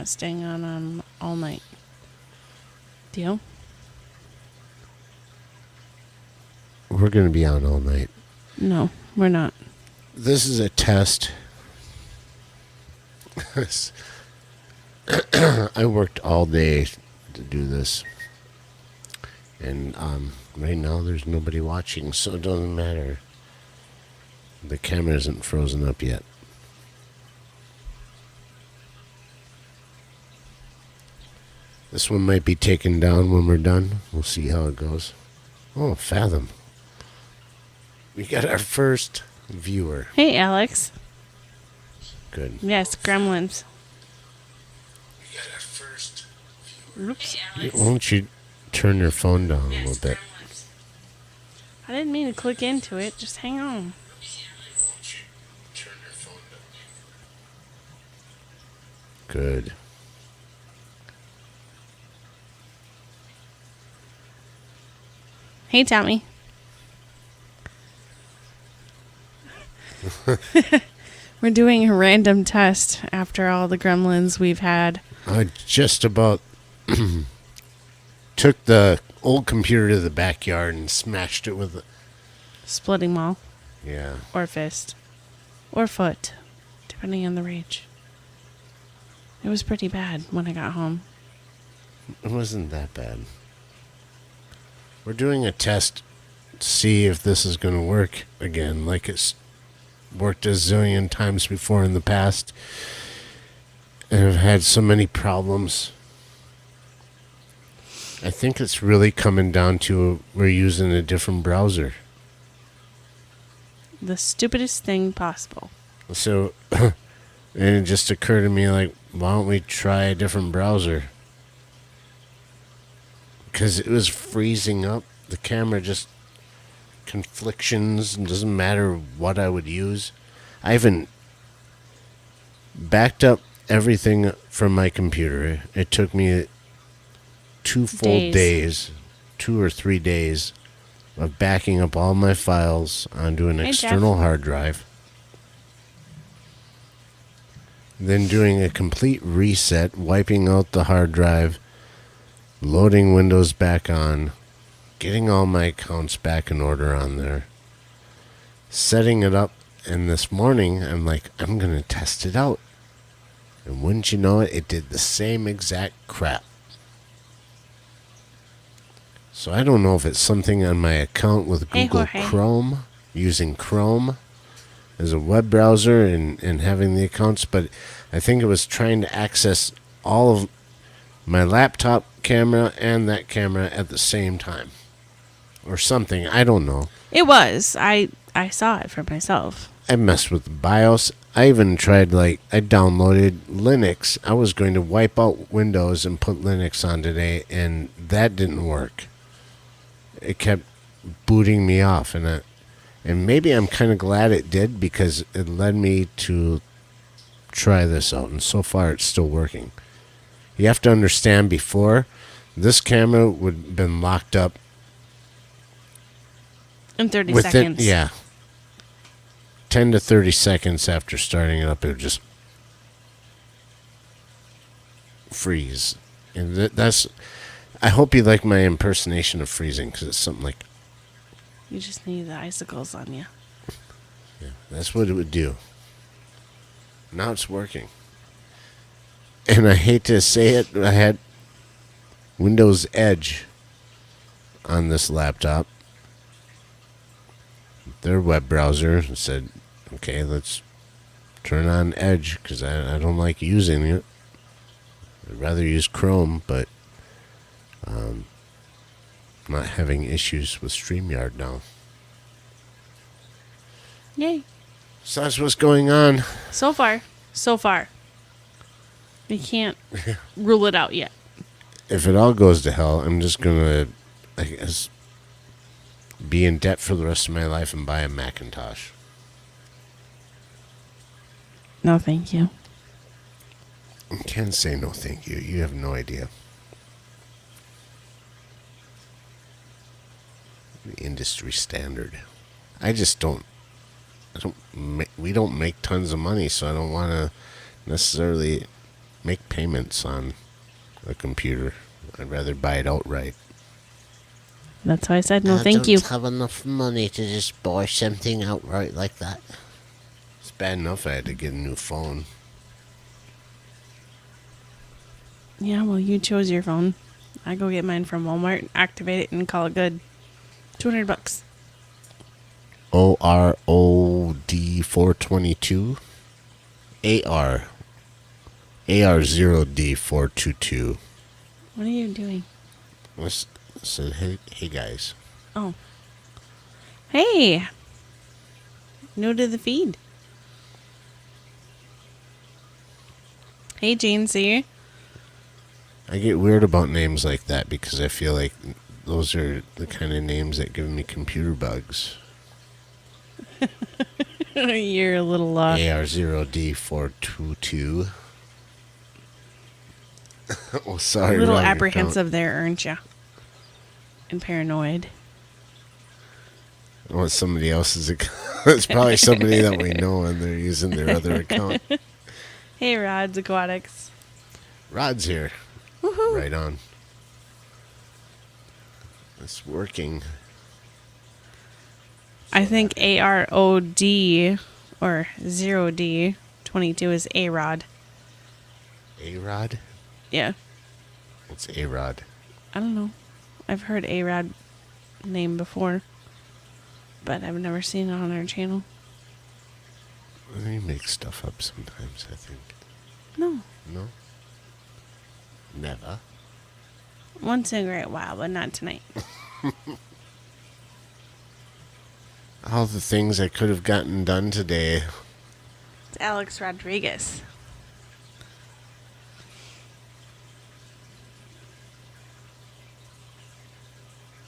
not staying on all night. Deal? We're going to be on all night. No, we're not. This is a test. I worked all day to do this. And right now there's nobody watching, so it doesn't matter. The camera isn't frozen up yet. This one might be taken down when we're done. We'll see how it goes. Oh, Fathom. We got our first viewer. Hey, Alex. Good. Yes, Gremlins. We got our first viewer. Oops. Why don't you turn your phone down a little bit? I didn't mean to click into it. Just hang on. Good. Hey, Tommy. We're doing a random test after all the gremlins we've had. I just about took the old computer to the backyard and smashed it with a... Splitting maul. Yeah. Or fist. Or foot. Depending on the rage. It was pretty bad when I got home. It wasn't that bad. We're doing a test to see if this is going to work again, like it's worked a zillion times before in the past. And I've had so many problems. I think it's really coming down to we're using a different browser. The stupidest thing possible. So, and it just occurred to me, like, why don't we try a different browser? Because it was freezing up. The camera just conflictions, and doesn't matter what I would use. I haven't backed up everything from my computer. It took me 2 full days, 2 or 3 days of backing up all my files onto an external hard drive. Then doing a complete reset, wiping out the hard drive, loading Windows back on, getting all my accounts back in order on there, setting it up, and this morning I'm like, I'm going to test it out. And wouldn't you know it, it did the same exact crap. So I don't know if it's something on my account with Google Chrome, using Chrome as a web browser and having the accounts, but I think it was trying to access all of my laptop camera and that camera at the same time. Or something, I don't know. It was. I saw it for myself. I messed with the BIOS. I even tried, I downloaded Linux. I was going to wipe out Windows and put Linux on today, and that didn't work. It kept booting me off, and maybe I'm kind of glad it did, because it led me to try this out, and so far it's still working. You have to understand, before, this camera would have been locked up in 30 seconds. Yeah. 10 to 30 seconds after starting it up, it would just freeze. And that's... I hope you like my impersonation of freezing, because it's something like... You just need the icicles on you. Yeah, that's what it would do. Now it's working. And I hate to say it, I had Windows Edge on this laptop. Their web browser said, okay, let's turn on Edge, because I don't like using it. I'd rather use Chrome, but I'm not having issues with StreamYard now. Yay. So that's what's going on. So far. We can't rule it out yet. If it all goes to hell, I'm just going to, I guess, be in debt for the rest of my life and buy a Macintosh. No, thank you. I can't say no thank you. You have no idea. The industry standard. I just don't. We don't make tons of money, so I don't want to necessarily make payments on a computer. I'd rather buy it outright. That's why I said no, I thank you. don't have enough money to just buy something outright like that. It's bad enough I had to get a new phone. Yeah, well, you chose your phone. I go get mine from Walmart, activate it, and call it good. $200. OROD 422 AR0D 422. What are you doing? I said, hey guys. Oh. Hey! New to the feed. Hey, Jane, see you? I get weird about names like that because I feel like those are the kind of names that give me computer bugs. You're a little AR0D 422. Oh, sorry. a little wrong apprehensive there, aren't you? And paranoid. account. Oh, it's somebody else's account. It's probably somebody that we know and they're using their other account. Hey, Rods Aquatics. Rod's here. Woohoo! Right on. It's working. I think AROD or 0D 22 is A-Rod. A-Rod? Yeah. What's A-Rod? I don't know. I've heard A-Rod name before, but I've never seen it on our channel. They make stuff up sometimes, I think. No. No? Never. Once in a great while, but not tonight. All the things I could have gotten done today. It's Alex Rodriguez.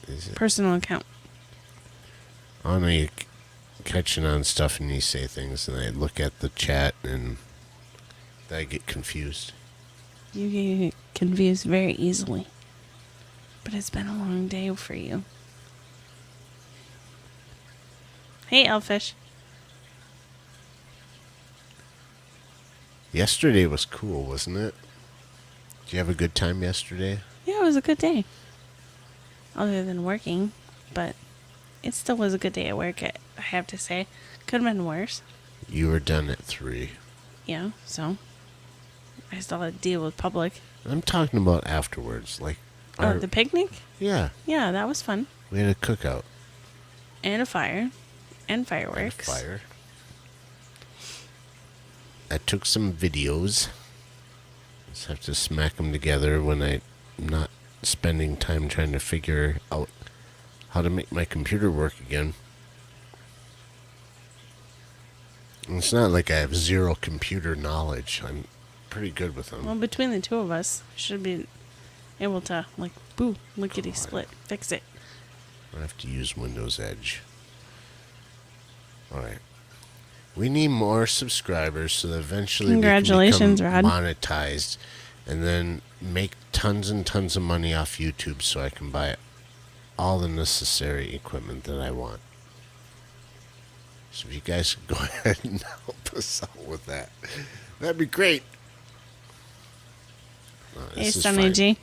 Is it? Personal account. I know you're catching on stuff and you say things and I look at the chat and I get confused. You get confused very easily. But it's been a long day for you. Hey, Elfish. Yesterday was cool, wasn't it? Did you have a good time yesterday? Yeah, it was a good day. Other than working, but it still was a good day at work, I have to say. Could have been worse. You were done at 3. Yeah, so I still had to deal with public. I'm talking about afterwards, like Oh, the picnic? yeah, Yeah, that was fun. we had a cookout And a fire. And and a fireworks. fire. I took some videos. Just have to smack them together when I'm not spending time trying to figure out how to make my computer work again. And it's not like I have zero computer knowledge. I'm pretty good with them. Well, between the two of us, should be able to, like, boo, lickety split, fix it. I have to use Windows Edge. Alright. We need more subscribers so that eventually Congratulations, we can become Rod. monetized and then make tons and tons of money off YouTube so I can buy all the necessary equipment that I want. So if you guys could go ahead and help us out with that, that'd be great. Hey, This is Sunny fine. G.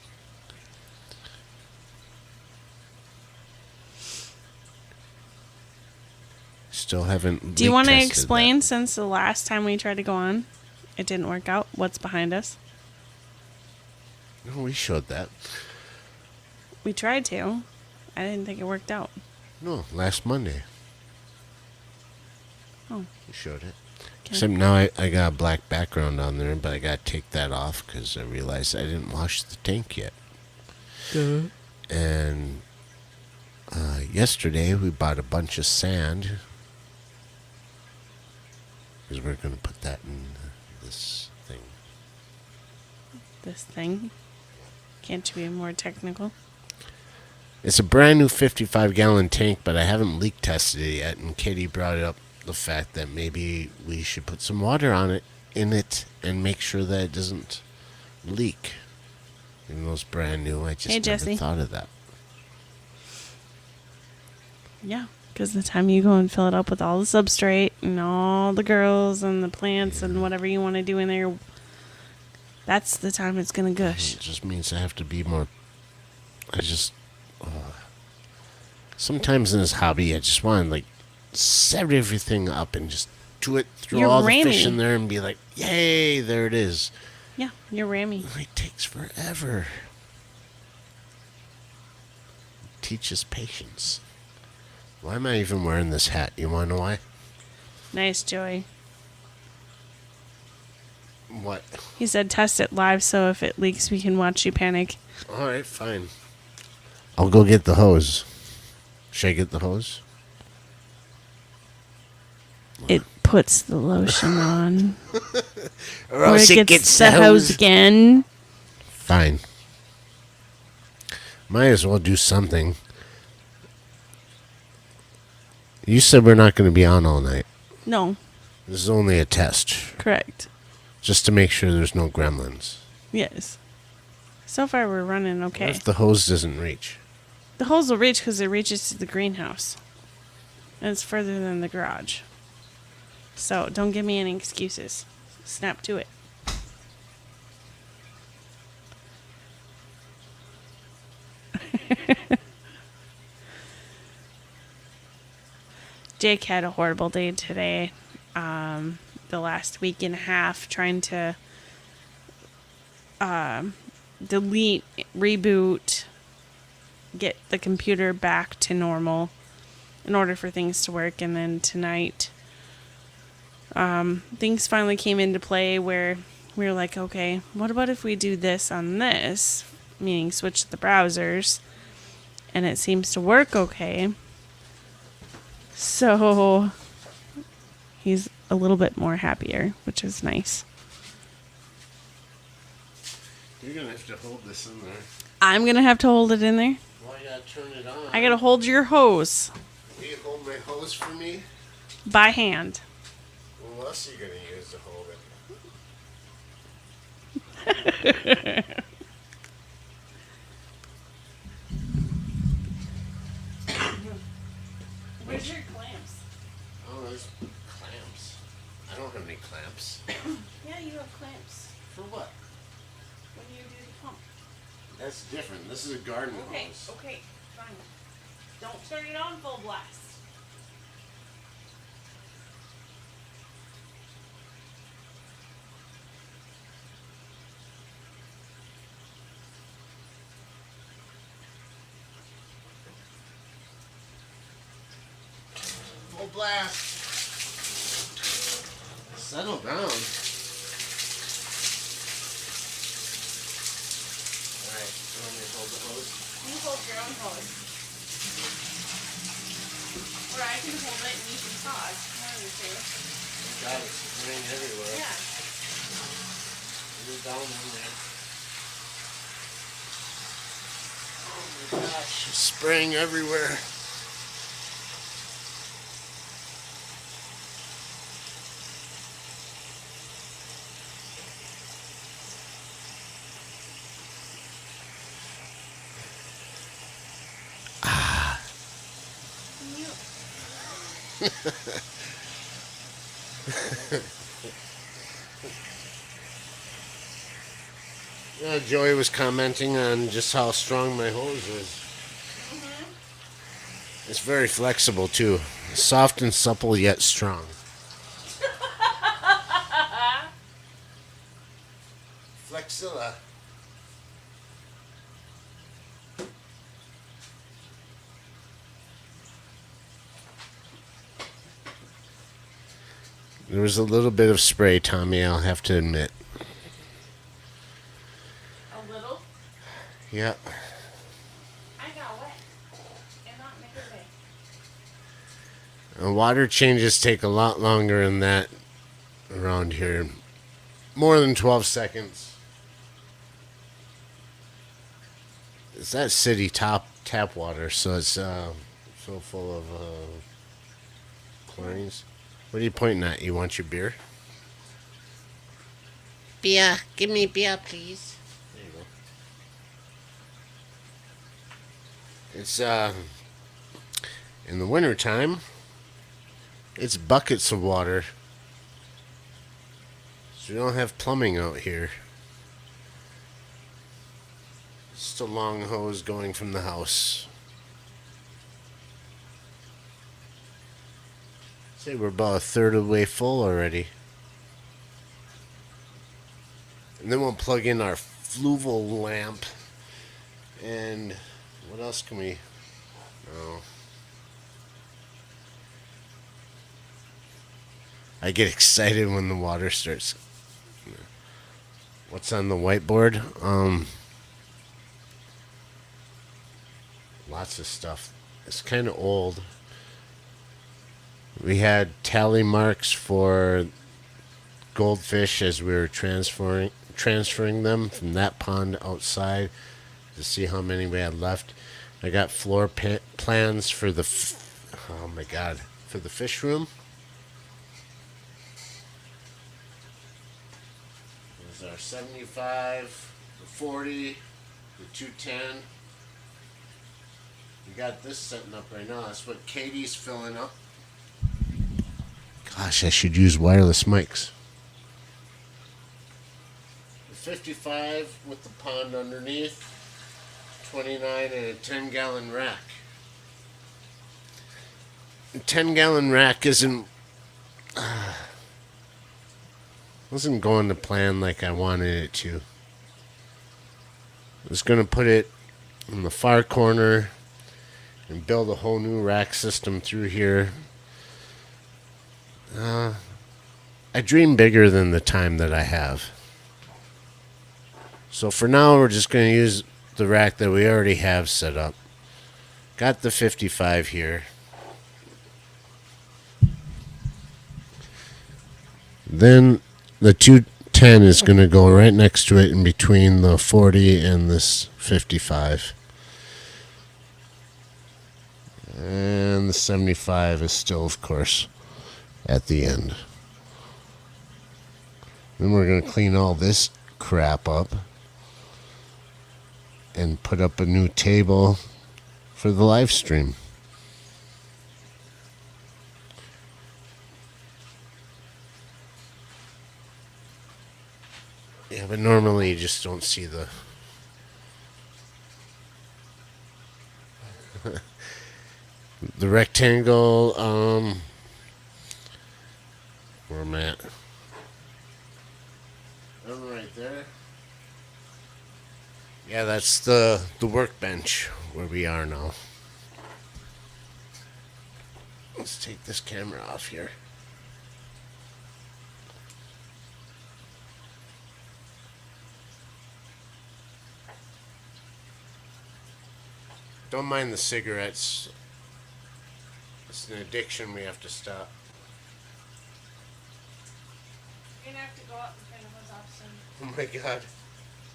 Still haven't. Do you want to leak-tested explain, that. since the last time we tried to go on, it didn't work out, what's behind us? No, we showed that. We tried to. I didn't think it worked out. No, last Monday. Oh. We showed it. Okay. Except now I got a black background on there, but I got to take that off because I realized I didn't wash the tank yet. Duh. And yesterday we bought a bunch of sand because we're going to put that in this thing. This thing. Can't you be more technical? It's a brand new 55-gallon tank, but I haven't leak tested it yet. And Katie brought up the fact that maybe we should put some water on it, in it, and make sure that it doesn't leak. Even though it's brand new, I just Hey, never Jesse. thought of that. Yeah, because the time you go and fill it up with all the substrate and all the girls and the plants and whatever you want to do in there, That's the time it's gonna gush. It just means I have to be more. I just. Sometimes in this hobby, I just want to, like, set everything up and just do it, throw You're all the fish Rammy. in there and be like, yay, there it is. Yeah, you're Rammy. It takes forever. Teaches patience. Why am I even wearing this hat? You want to know why? Nice, Joey. What? He said test it live so if it leaks, we can watch you panic. All right, fine. I'll go get the hose. Should I get the hose? It puts the lotion on. Or Or else it gets the hose again. Fine. Might as well do something. You said we're not going to be on all night. No, This is only a test. correct. Just to make sure there's no gremlins. Yes. So far, we're running What okay. if the hose doesn't reach? The hose will reach because it reaches to the greenhouse. And it's further than the garage. So don't give me any excuses. Snap to it. Jake had a horrible day today. The last week and a half trying to delete, reboot, get the computer back to normal in order for things to work. And then tonight, things finally came into play where we were like, okay, what about if we do this on this, meaning switch the browsers, and it seems to work okay. So he's a little bit more happier, which is nice. You're going to have to hold this in there. I'm going to have to hold it in there. Well, I got to turn it on. I got to hold your hose Will you hold my hose for me? by hand. Well, what else are you going to use to hold it? Where's your clamps? Oh, there's clamps. I don't have any clamps. Yeah, you have clamps For what? when you do the pump. That's different. This is a garden hose. Okay, fine. Don't turn it on full blast. Full blast. Settle down. Alright, you want me to hold the hose? You hold your own hose. Or I can hold it and you can pause. One of the two. You got it spraying everywhere. Yeah. You're down in there. Oh my gosh. It's spraying everywhere. Joey was commenting on just how strong my hose is. It's very flexible too. Soft and supple yet strong. Flexilla. There was a little bit of spray, Tommy, I'll have to admit. A little? Yep. I got wet. And not in a good way. Water changes take a lot longer than that around here. More than 12 seconds. It's that city tap water, so it's so full of chlorines. What are you pointing at? You want your beer? Beer. Give me beer, please. There you go. It's in the wintertime, it's buckets of water. So we don't have plumbing out here. Just a long hose going from the house. Say we're about a third of the way full already. And then we'll plug in our fluval lamp. And what else can we? Oh, I get excited when the water starts. What's on the whiteboard? Lots of stuff. It's kind of old. We had tally marks for goldfish as we were transferring them from that pond outside to see how many we had left. I got floor plans for the oh my god, for the fish room. There's our 75, the 40, the 210. We got this setting up right now. That's what Katie's filling up. Gosh, I should use wireless mics. The 55 with the pond underneath, 29 and a 10-gallon rack. A 10-gallon rack wasn't going to plan like I wanted it to. I was going to put it in the far corner and build a whole new rack system through here. I dream bigger than the time that I have. So for now, we're just going to use the rack that we already have set up. Got the 55 here. Then the 210 is going to go right next to it in between the 40 and this 55. And the 75 is still, of course, at the end. Then we're going to clean all this crap up and put up a new table for the live stream. Yeah, but normally you just don't see the the rectangle where I'm at. I'm right there. Yeah, that's the workbench where we are now. Let's take this camera off here. Don't mind the cigarettes. It's an addiction we have to stop. You're gonna have to go up and turn those off soon. Oh my god.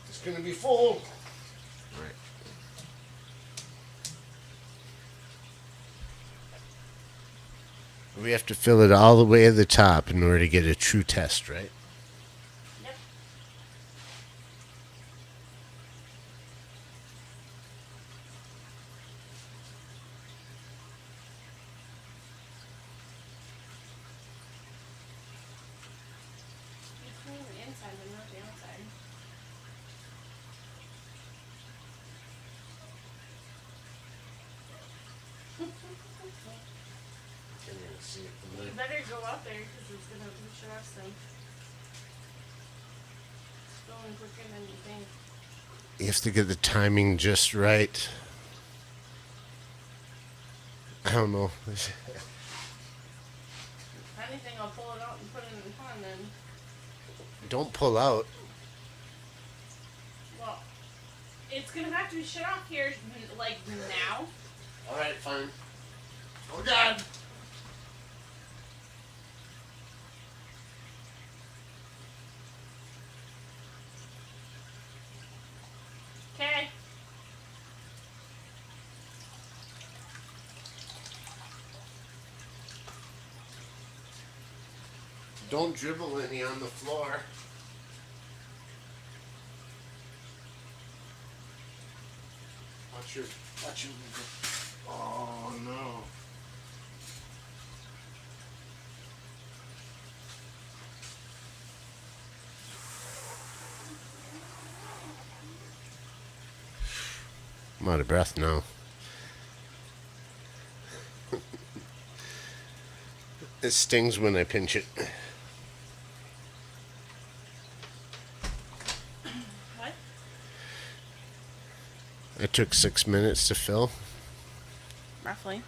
It's gonna be full. Right. We have to fill it all the way to the top in order to get a true test, right? Yep. You clean the inside but not the outside. Can't even see it from You there. better go out there because it's gonna push your ass thing. It's going quicker than you think. You have to get the timing just right. I don't know. If anything, I'll pull it out and put it in the pond then. Don't pull out. Well, it's gonna have to be shut off here, like now. Alright, fine. Oh god! Okay. Don't dribble any on the floor. Watch your. Oh no. I'm out of breath now. It stings when I pinch it. What? It took 6 minutes to fill. Roughly.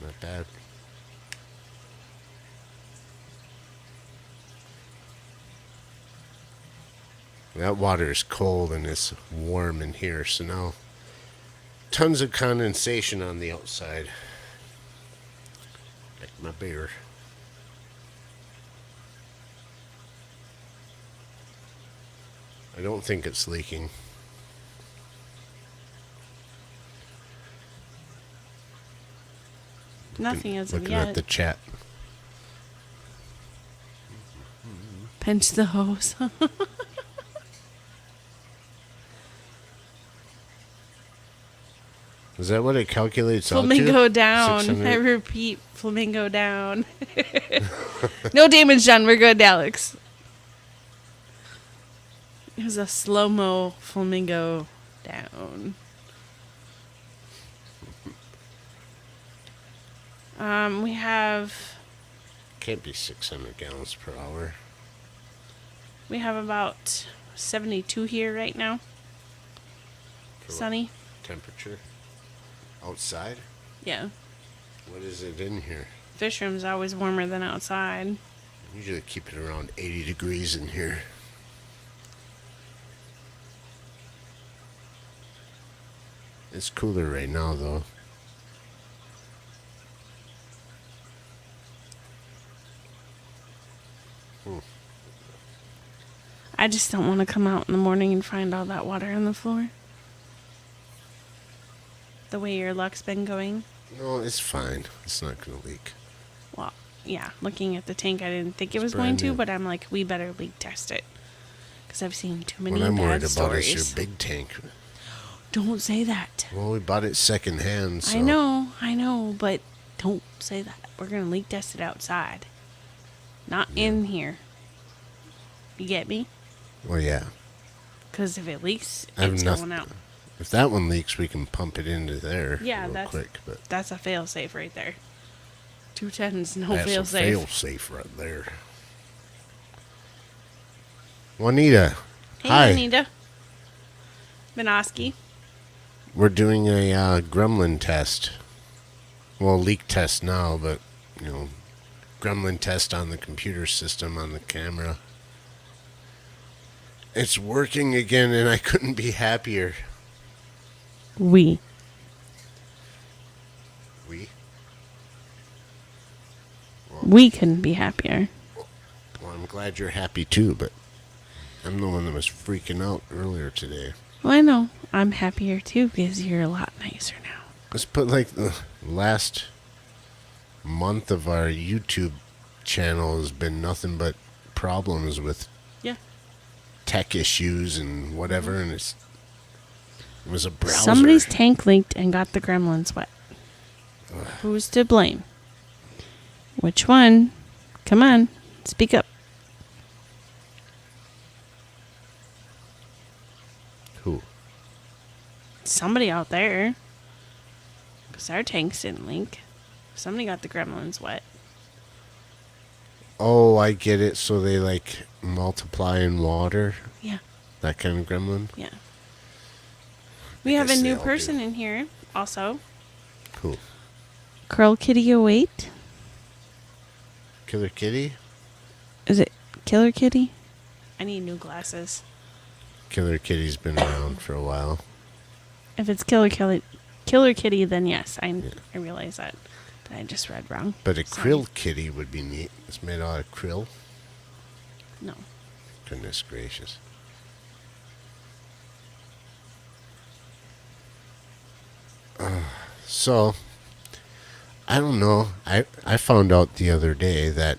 Not bad. That water is cold and it's warm in here, so now tons of condensation on the outside. Like my beer. I don't think it's leaking. Nothing as of Looking yet. at the chat. Pinch the hose. Is that what it calculates out to? Flamingo down. 600? I repeat, flamingo down. No damage done. We're good, Alex. It was a slow-mo flamingo down. We have Can't be 600 gallons per hour. about 72 here right now. For what Sunny. temperature? Outside? Yeah. What is it in here? Fish room's always warmer than outside. Usually keep it around 80 degrees in here. It's cooler right now, though. I just don't want to come out in the morning and find all that water on the floor. The way your luck's been going. No, it's fine. It's not going to leak. Well, yeah, looking at the tank, I didn't think it was brand going to, new. but I'm like, we better leak test it. Because I've seen too many What I'm bad worried about stories. is your big tank. Don't say that. Well, we bought it secondhand, so... I know, but don't say that. We're going to leak test it outside. Not in here. You get me? Well, yeah. Because if it leaks, I have it's nothing- going out. If that one leaks, we can pump it into there Yeah, real that's quick. But that's a fail safe right there. 210's no that's fail a safe. fail safe right there. Juanita, Hey, hi. Anita. Minoski. We're doing a Gremlin test. Well, leak test now, but, Gremlin test on the computer system on the camera. It's working again, and I couldn't be happier. We. We couldn't be happier. Well, I'm glad you're happy too, but I'm the one that was freaking out earlier today. Well, I know. I'm happier too because you're a lot nicer now. Let's put like the last month of our YouTube channel has been nothing but problems with Yeah. tech issues and whatever, and it was a browser. Somebody's tank leaked and got the gremlins wet. Who's to blame? Which one? Come on, speak up. Who? Somebody out there. Because our tanks didn't leak. Somebody got the gremlins wet. Oh, I get it. So they like multiply in water. Yeah. That kind of gremlin. Yeah. We have a guess they new all do. person in here also. Cool. Curl Kitty 08. Killer Kitty. Is it Killer Kitty? I need new glasses. Killer Kitty's been around for a while. If it's Killer Kitty, then yes, I realize that. But I just read wrong. But a Sorry. krill kitty would be neat. It's made out of krill. No. Goodness gracious. So, I don't know. I found out the other day that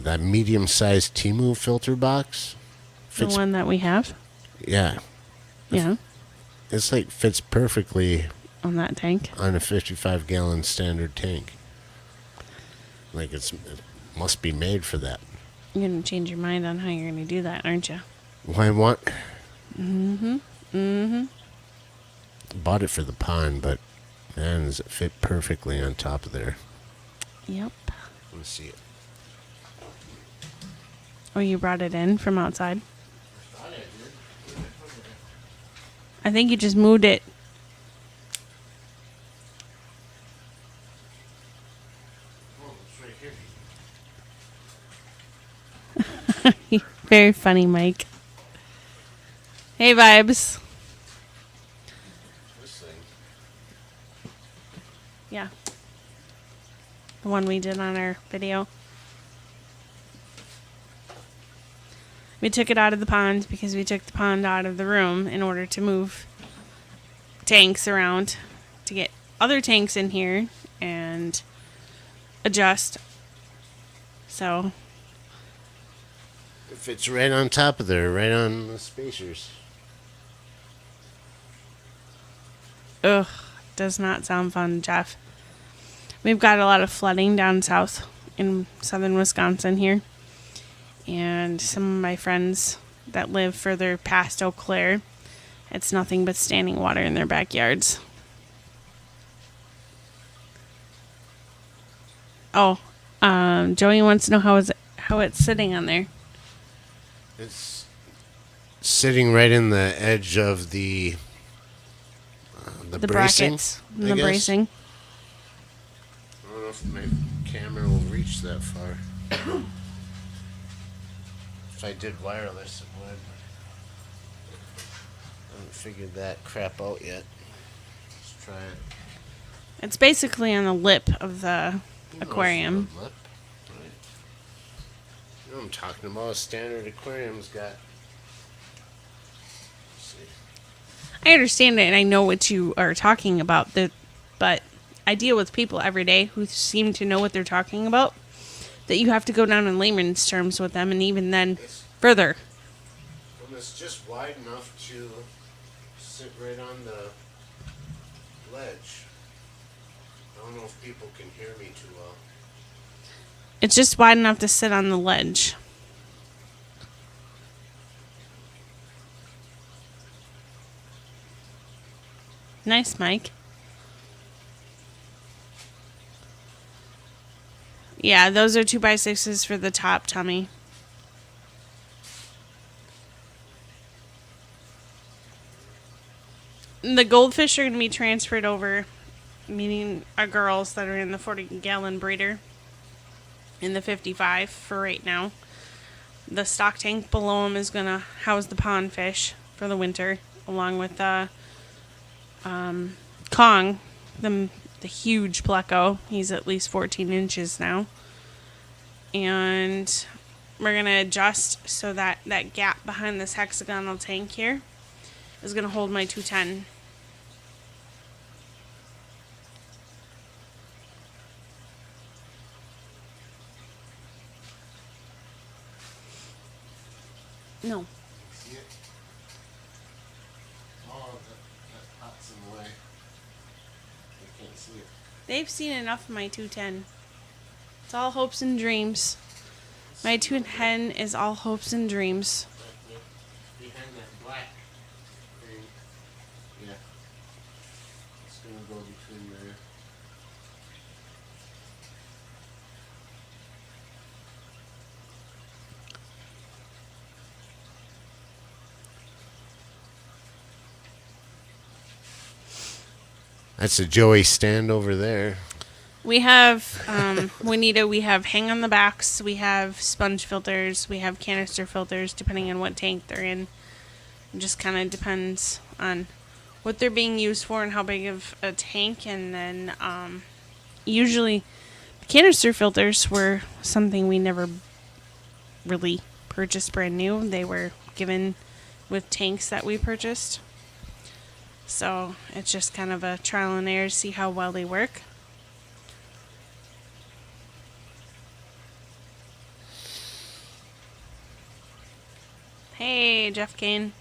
that medium-sized Temu filter box The one that we have? Yeah, Yeah. it's like fits perfectly On that tank. on a 55-gallon standard tank. Like it must be made for that. You're going to change your mind on how you're going to do that, aren't you? Well, Bought it for the pond, but man, does it fit perfectly on top of there. Yep. Let's see it. Oh, you brought it in from outside? I think you just moved it. Oh, it's right here. Very funny, Mike. Hey, Vibes. This thing. Yeah. The one we did on our video. We took it out of the pond because we took the pond out of the room in order to move tanks around to get other tanks in here and adjust. So, It fits right on top of there, right on the spacers. ugh, does not sound fun, Jeff. We've got a lot of flooding down south in southern Wisconsin here. And some of my friends that live further past Eau Claire, it's nothing but standing water in their backyards. Oh, Joey wants to know how it's sitting on there. It's sitting right in the edge of the The bracing, brackets, I the guess. bracing. I don't know if my camera will reach that far. If I did wireless, it would. I haven't figured that crap out yet. Let's try it. It's basically on the lip of the aquarium. Lip, right. You know what I'm talking about. A standard aquarium's got. Let's see. I understand it, and I know what you are talking about. But I deal with people every day who seem to know what they're talking about. That you have to go down in layman's terms with them, and even then, further. And it's just wide enough to sit right on the ledge. I don't know if people can hear me too well. It's just wide enough to sit on the ledge. Nice, Mike. Yeah, those are 2x6s for the top tummy. The goldfish are going to be transferred over, meaning our girls that are in the 40-gallon breeder in the 55 for right now. The stock tank below them is going to house the pond fish for the winter, along with Kong, the huge pleco. He's at least 14 inches now. And we're going to adjust so that that gap behind this hexagonal tank here is going to hold my 210. No. See it? Oh, that pot's in the way. I can't see it. They've seen enough of my 210. It's all hopes and dreams. My 210 is all hopes and dreams. Behind that black thing. Yeah. It's gonna go between there. That's a Joey stand over there. We have, Juanita, we have hang on the backs, we have sponge filters, we have canister filters, depending on what tank they're in. It just kind of depends on what they're being used for and how big of a tank. And then usually the canister filters were something we never really purchased brand new. They were given with tanks that we purchased. So it's just kind of a trial and error to see how well they work. Hey, Jeff Kane.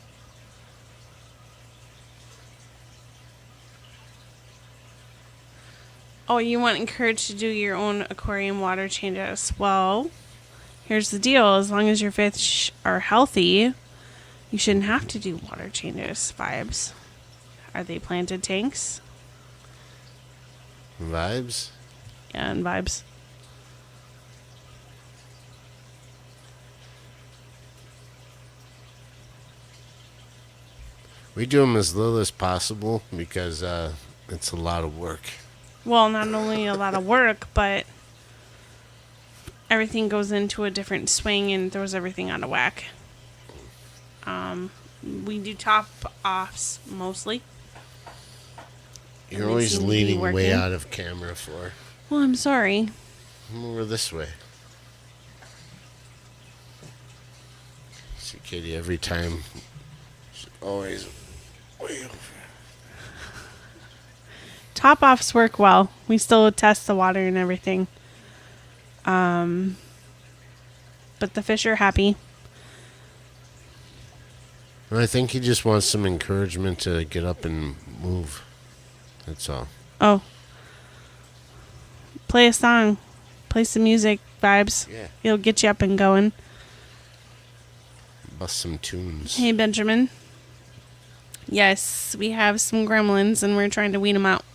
Oh, you want encouraged to do your own aquarium water changes? Well, here's the deal. As long as your fish are healthy, You shouldn't have to do water changes, Vibes. Are they planted tanks? Vibes? Yeah, and Vibes. We do them as little as possible because it's a lot of work. Well, not only a lot of work, but everything goes into a different swing and throws everything out of whack. We do top offs mostly. You're And they always seem to be leaning way working. out of camera for. Well, I'm sorry. Come over this way. See, Katie, every time, she's always way over. Top offs work well. We still test the water and everything. But the fish are happy. And I think he just wants some encouragement to get up and move. That's all. Oh. Play a song. Play some music, Vibes. Yeah. It'll get you up and going. Bust some tunes. Hey, Benjamin. Yes, we have some gremlins and we're trying to weed them out.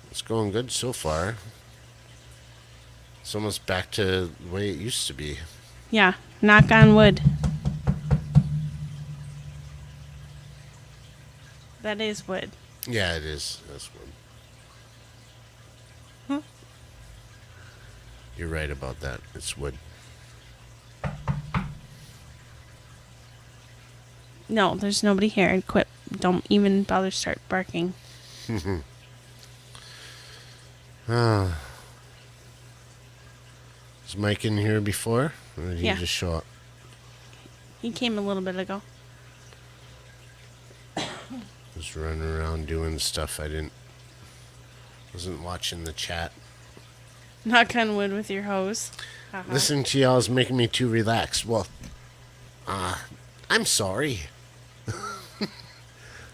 It's going good so far. It's almost back to the way it used to be. Yeah, knock on wood. That is wood. Yeah, it is. That's one. You're right about that. It's wood. No, there's nobody here. Quit. Don't even bother start barking. Was Mike in here before? Or did he Yeah. just show up? He came a little bit ago. Just running around doing stuff wasn't watching the chat. Knock on wood with your hose. Haha. Listening to y'all is making me too relaxed. Well, I'm sorry.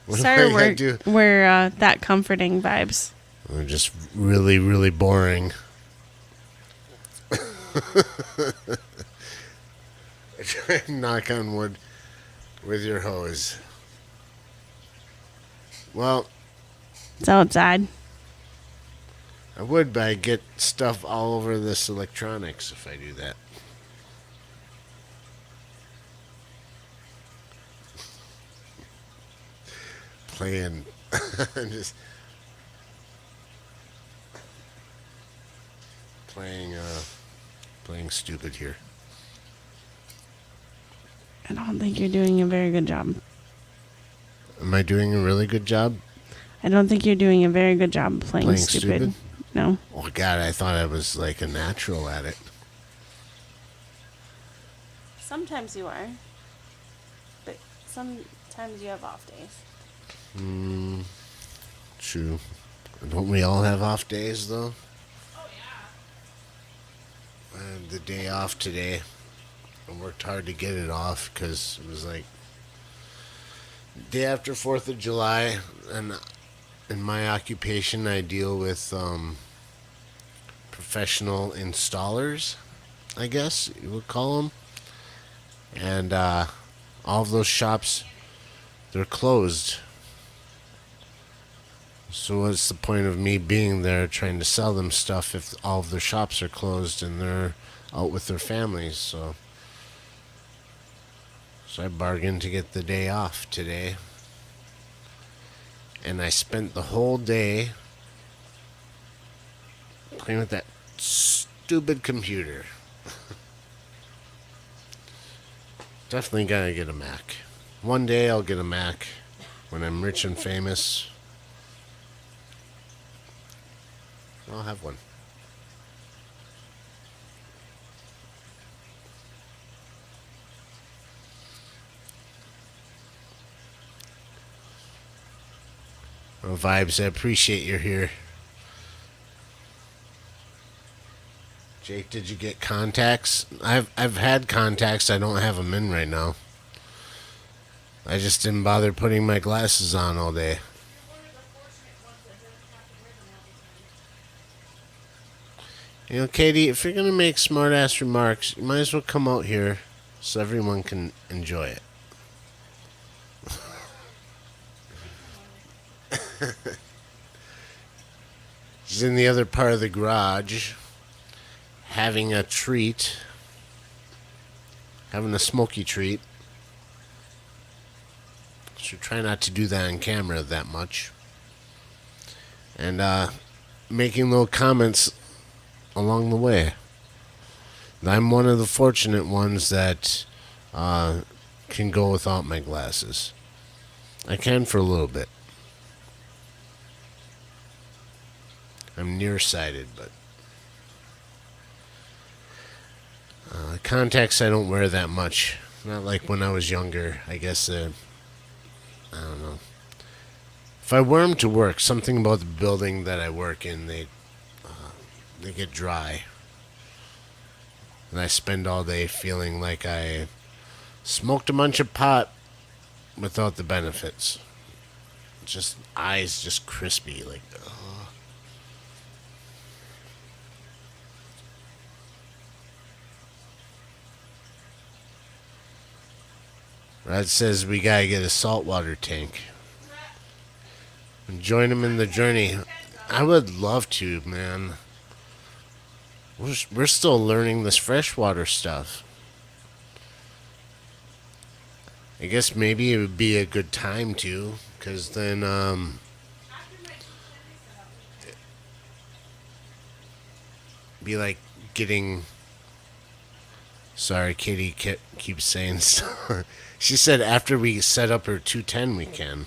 What do Sorry, I do? we're that comforting, Vibes. We're just really, really boring. Try and knock on wood with your hose. Well, It's outside. I would, but I get stuff all over this electronics if I do that. Playing, just playing stupid here. I don't think you're doing a very good job. Am I doing a really good job I don't think you're doing a very good job playing, playing stupid. stupid? No. Oh God, I thought I was like a natural at it. Sometimes you are. But sometimes you have off days. True. Don't we all have off days though? Oh, yeah. I had the day off today. I worked hard to get it off because it was like day after 4th of July, and in my occupation I deal with professional installers, I guess you would call them, and all of those shops, they're closed. So what's the point of me being there trying to sell them stuff if all of their shops are closed and they're out with their families? So I bargained to get the day off today. And I spent the whole day playing with that stupid computer. Definitely gotta get a Mac. One day I'll get a Mac when I'm rich and famous. I'll have one. Well, Vibes, I appreciate you're here. Jake, did you get contacts? I've had contacts. I don't have them in right now. I just didn't bother putting my glasses on all day. You know, Katie, if you're gonna make smart-ass remarks, you might as well come out here so everyone can enjoy it. She's in the other part of the garage having a treat, having a smoky treat. Should try not to do that on camera that much. And making little comments along the way. I'm one of the fortunate ones that can go without my glasses. I can for a little bit. I'm nearsighted, but contacts I don't wear that much. Not like when I was younger. I guess I don't know. If I wear them to work, something about the building that I work in, they get dry, and I spend all day feeling like I smoked a bunch of pot without the benefits. Just eyes just crispy, like. Rod says we gotta get a saltwater tank and join him in the journey. I would love to, man. We're still learning this freshwater stuff. I guess maybe it would be a good time to, because then be like getting. Sorry, Katie keeps saying stuff. She said after we set up her 210 we can.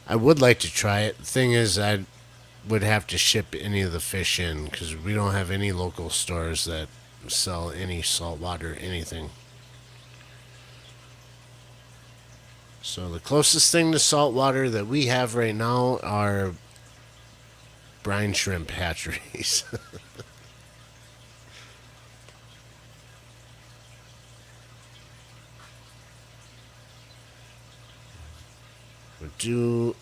I would like to try it. The thing is, I would have to ship any of the fish in because we don't have any local stores that sell any saltwater anything. So the closest thing to saltwater that we have right now are brine shrimp hatcheries. We do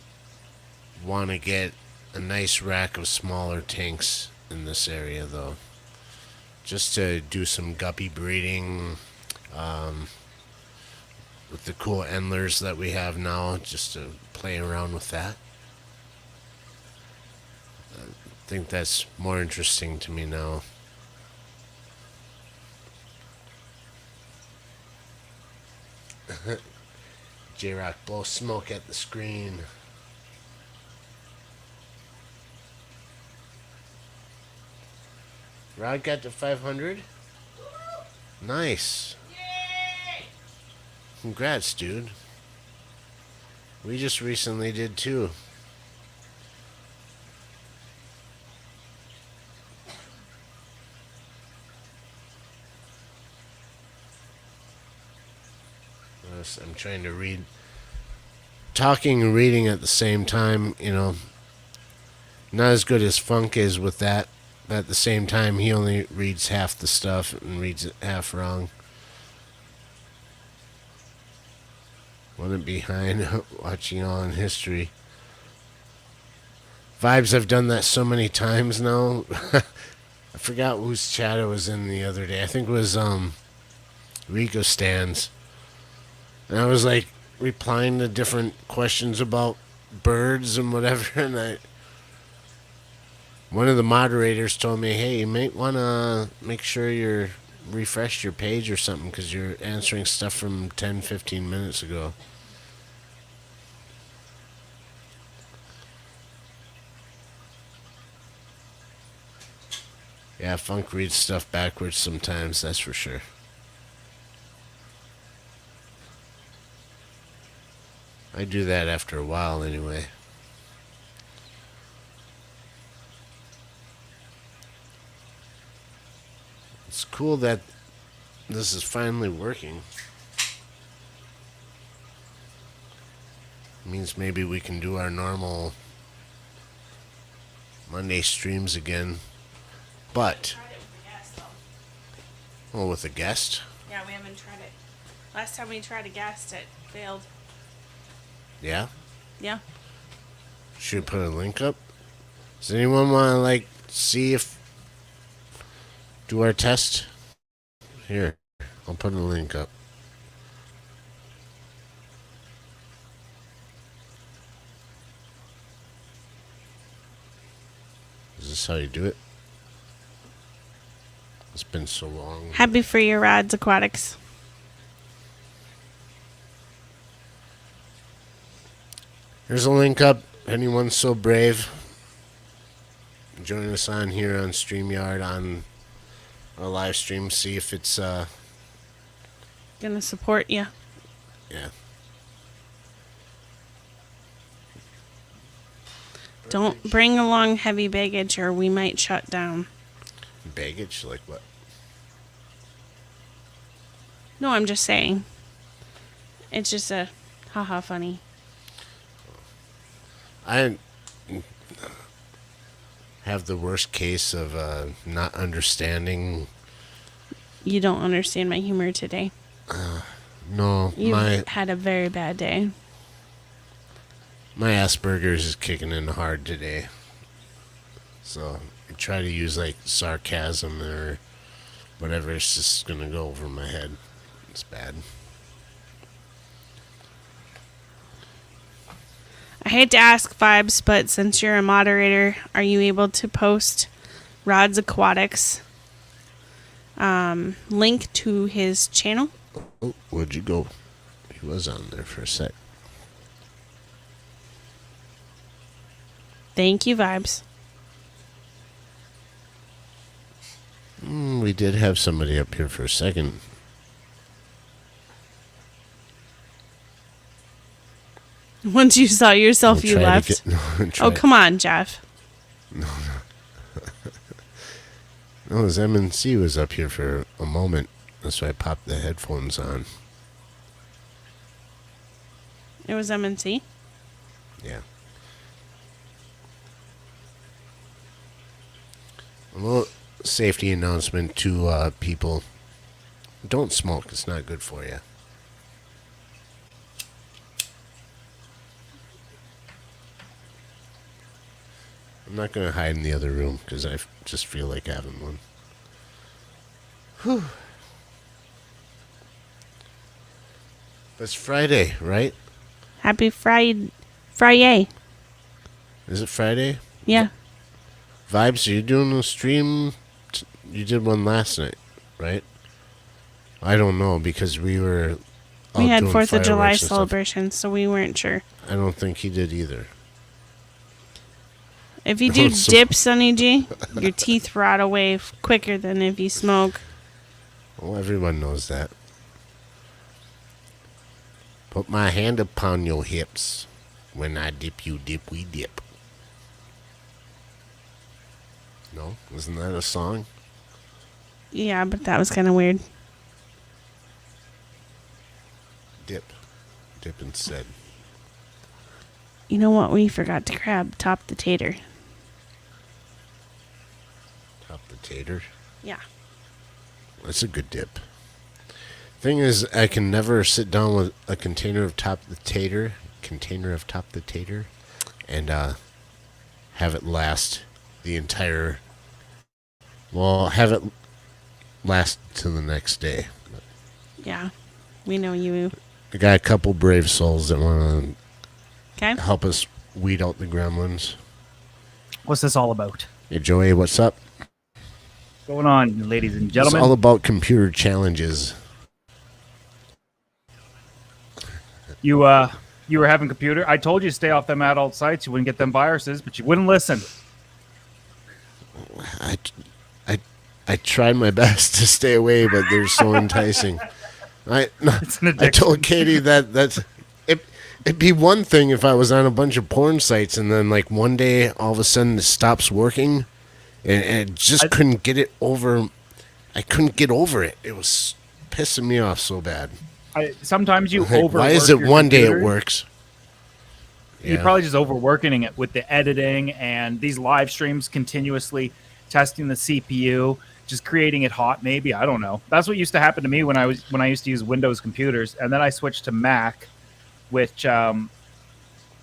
want to get a nice rack of smaller tanks in this area, though, just to do some guppy breeding with the cool endlers that we have now, just to play around with that. I think that's more interesting to me now. J-Rock, blow smoke at the screen. Rod got to 500? Nice. Yay! Congrats, dude. We just recently did too. I'm trying to read. Talking and reading at the same time, not as good as Funk is with that. But at the same time, he only reads half the stuff and reads it half wrong. Wasn't behind watching all in history. Vibes, I've done that so many times now. I forgot whose chat I was in the other day. I think it was Rico Stands. And I was like replying to different questions about birds and whatever, and one of the moderators told me, hey, you might want to make sure you're refresh your page or something because you're answering stuff from 10, 15 minutes ago. Yeah, Funk reads stuff backwards sometimes, that's for sure. I do that after a while anyway. It's cool that this is finally working. It means maybe we can do our normal Monday streams again. But, Tried it with a guest, though. well, with a guest? Yeah, we haven't tried it. Last time we tried a guest, it failed. Yeah? Yeah. Should put a link up? Does anyone want to, see if do our test. Here, I'll put a link up. Is this how you do it? It's been so long. Happy for your Rods Aquatics. Here's a link up. Anyone so brave, join us on here on StreamYard on our live stream. See if it's Gonna support you. yeah. Don't bring along heavy baggage or we might shut down. Baggage? Like what? No, I'm just saying. It's just a haha funny. I have the worst case of not understanding. You don't understand my humor today. No, You've had a very bad day. my Asperger's is kicking in hard today. So I try to use like sarcasm or whatever. It's just gonna go over my head. It's bad. I hate to ask Vibes, but since you're a moderator, are you able to post Rod's Aquatics link to his channel? Oh, where'd you go? He was on there for a sec. Thank you, Vibes. We did have somebody up here for a second. Once you saw yourself, you left. Oh, come on, Jeff. No, his MNC was up here for a moment. That's why I popped the headphones on. It was MNC. Yeah. A little safety announcement to people. Don't smoke. It's not good for you. I'm not going to hide in the other room because I just feel like having one. Whew. It's Friday, right? Happy Friday. Is it Friday? Yeah. Vibes, are you doing a stream? You did one last night, right? I don't know because we were. We had doing 4th of July fireworks and stuff. celebrations, so we weren't sure. I don't think he did either. If you do dip, Sonny G, your teeth rot away quicker than if you smoke. Well, everyone knows that. Put my hand upon your hips. When I dip, you dip, we dip. No? Isn't that a song? Yeah, but that was kind of weird. Dip. Dip instead. You know what we forgot to grab? Top the tater. Top the tater. Yeah. That's a good dip. Thing is, I can never sit down with a container of top the tater, and have it last the entire. Well, have it last to the next day. Yeah. We know you. I got a couple brave souls that want Okay. to help us weed out the gremlins. What's this all about? Hey, Joey, what's up? What's going on, ladies and It's gentlemen? all about computer challenges. You were having computer. I told you to stay off them adult sites. You wouldn't get them viruses, but you wouldn't listen. I tried my best to stay away, but they're so enticing. It's an I addiction. told Katie that's it'd be one thing if I was on a bunch of porn sites and then like one day all of a sudden it stops working, and I couldn't get it over. I couldn't get over it. It was pissing me off so bad. Sometimes you Like, overwork. why is it your one day it computer. works? You're probably just overworking it with the editing and these live streams continuously testing the CPU, just creating it hot. Maybe, I don't know. That's what used to happen to me when I used to use Windows computers, and then I switched to Mac, which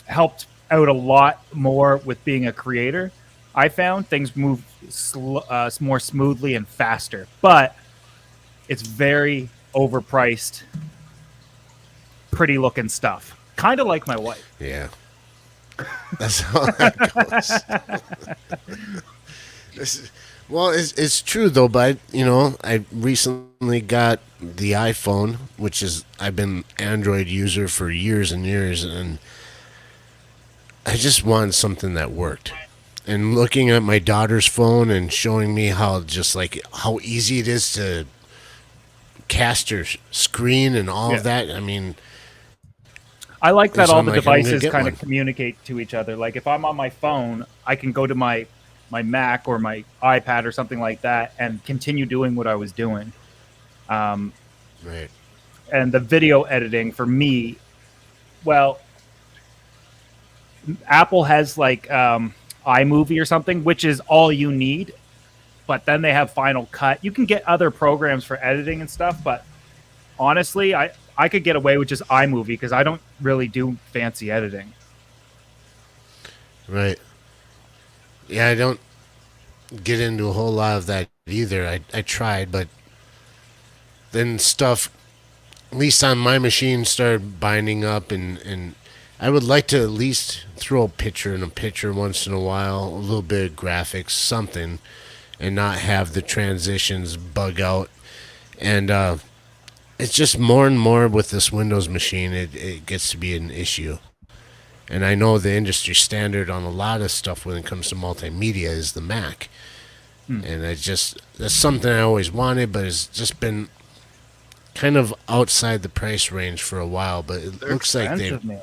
helped out a lot more with being a creator. I found things move more smoothly and faster, but it's very overpriced, pretty looking stuff. Kind of like my wife. Yeah. That's how that goes. Well, it's true though, but I recently got the iPhone, which is I've been Android user for years and years, and I just wanted something that worked. And looking at my daughter's phone and showing me how just like how easy it is to cast her screen and all Yeah. of that. I mean, I like that so all I'm the like, I'm gonna devices get kind one. of communicate to each other. Like if I'm on my phone, I can go to my Mac or my iPad or something like that and continue doing what I was doing. Right. And the video editing for me, well, Apple has like iMovie or something, which is all you need. But then they have Final Cut. You can get other programs for editing and stuff, but honestly, I could get away with just iMovie because I don't really do fancy editing. Right. Yeah, I don't get into a whole lot of that either. I tried, but then stuff, at least on my machine, started binding up, and I would like to at least throw a picture in a picture once in a while, a little bit of graphics, something, and not have the transitions bug out. And it's just more and more with this Windows machine, it gets to be an issue. And I know the industry standard on a lot of stuff when it comes to multimedia is the Mac. And that's something I always wanted, but it's just been kind of outside the price range for a while. But it They're looks like expensive, man.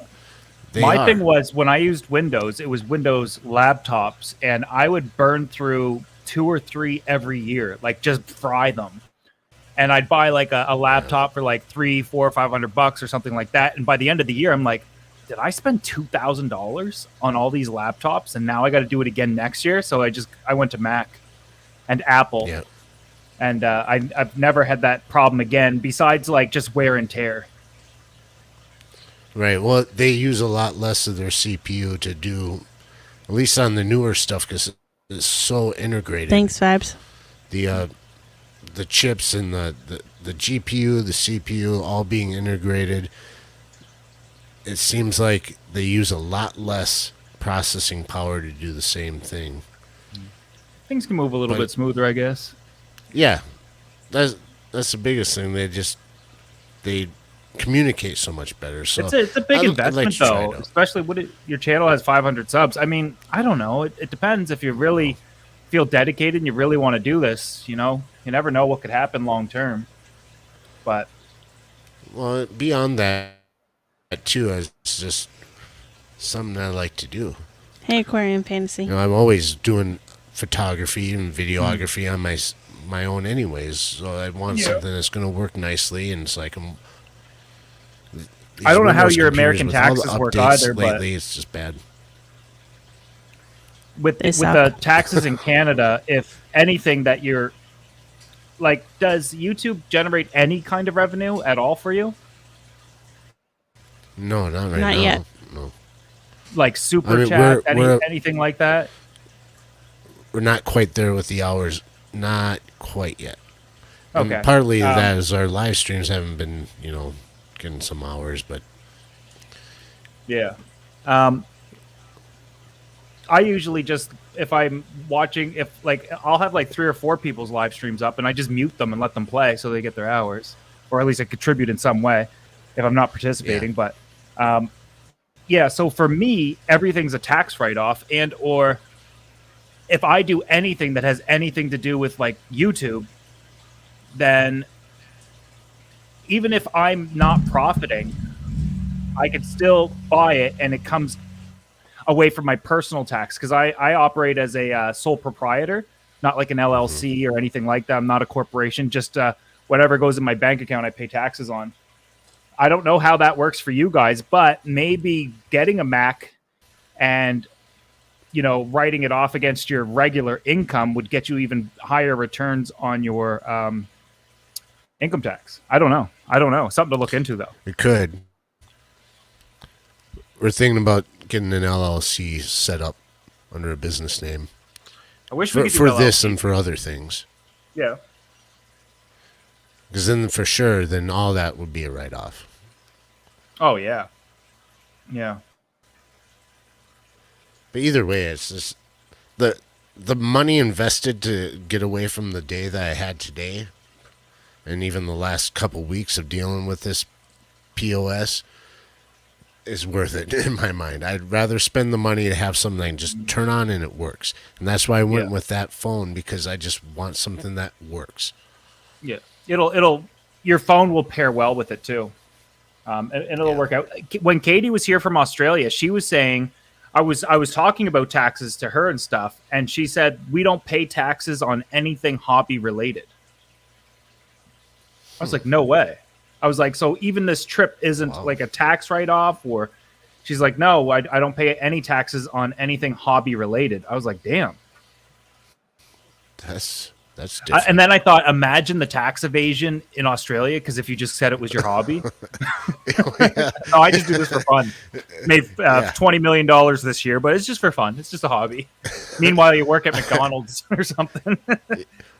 they My are. thing was when I used Windows, it was Windows laptops, and I would burn through 2 or 3 every year, like just fry them. And I'd buy like a laptop for like 3, 4, 500 bucks or something like that. And by the end of the year, I'm like, did I spend $2,000 on all these laptops? And now I got to do it again next year. So I went to Mac and Apple, Yeah. and I've never had that problem again. Besides like just wear and tear. Right. Well, they use a lot less of their CPU to do, at least on the newer stuff, because it's so integrated. Thanks, Vibes. The chips and the GPU, the CPU, all being integrated. It seems like they use a lot less processing power to do the same thing. Things can move a little But- bit smoother, I guess. Yeah, that's the biggest thing. They communicate so much better. So It's a big I'd like investment, to try though, it out. especially your channel has 500 subs. I mean, I don't know. It depends if you really feel dedicated and you really want to do this. You never know what could happen long term. But Well, beyond that, too, it's just something I like to do. Hey, Aquarium Fantasy. I'm always doing photography and videography on my own, anyways. So I want something that's going to work nicely, and it's like I don't know how Windows your computers American with all the taxes work updates either, but lately, it's just bad. with They the suck. taxes in Canada, if anything that you're like, does YouTube generate any kind of revenue at all for you? No, not right Not now. yet. No, Like super I mean, chat, we're- anything like that? we're not quite there with the hours. Not quite yet. And Okay. partly that is our live streams haven't been, getting some hours, but Yeah. I usually just, if I'm watching, I'll have like 3 or 4 people's live streams up and I just mute them and let them play so they get their hours, or at least I contribute in some way if I'm not participating. Yeah. But yeah, so for me, everything's a tax write off, and or if I do anything that has anything to do with like YouTube, then even if I'm not profiting, I could still buy it and it comes away from my personal tax because I operate as a sole proprietor, not like an LLC or anything like that. I'm not a corporation, just whatever goes in my bank account, I pay taxes on. I don't know how that works for you guys, but maybe getting a Mac and writing it off against your regular income would get you even higher returns on your income tax. I don't know. Something to look into, though. it could. We're thinking about getting an LLC set up under a business name. I wish we could do for LLC. this and for other things. Yeah. Because then for sure, then all that would be a write-off. Oh yeah. Yeah. But either way, it's just the money invested to get away from the day that I had today, and even the last couple weeks of dealing with this POS is worth it in my mind. I'd rather spend the money to have something just turn on and it works. And that's why I went with that phone, because I just want something that works. Yeah. It'll your phone will pair well with it too. And it'll work out. When Katie was here from Australia, she was saying, I was talking about taxes to her and stuff, and she said we don't pay taxes on anything hobby related. I was like, no way. I was like, so even this trip isn't like a tax write-off? Or she's like, no, I don't pay any taxes on anything hobby related. I was like, damn. That's different. And then I thought, imagine the tax evasion in Australia, because if you just said it was your hobby. No, I just do this for fun. Made $20 million this year, but it's just for fun. It's just a hobby. Meanwhile, you work at McDonald's or something.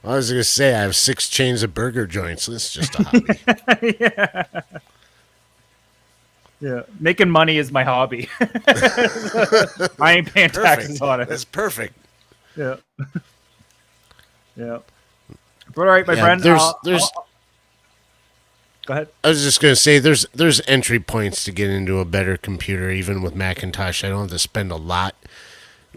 I was going to say, I have 6 chains of burger joints. It's just a hobby. Yeah. Making money is my hobby. I ain't paying taxes on it. That's perfect. Yeah. Yeah. But all right, my friend. There's go ahead. I was just going to say, there's entry points to get into a better computer, even with Macintosh. I don't have to spend a lot.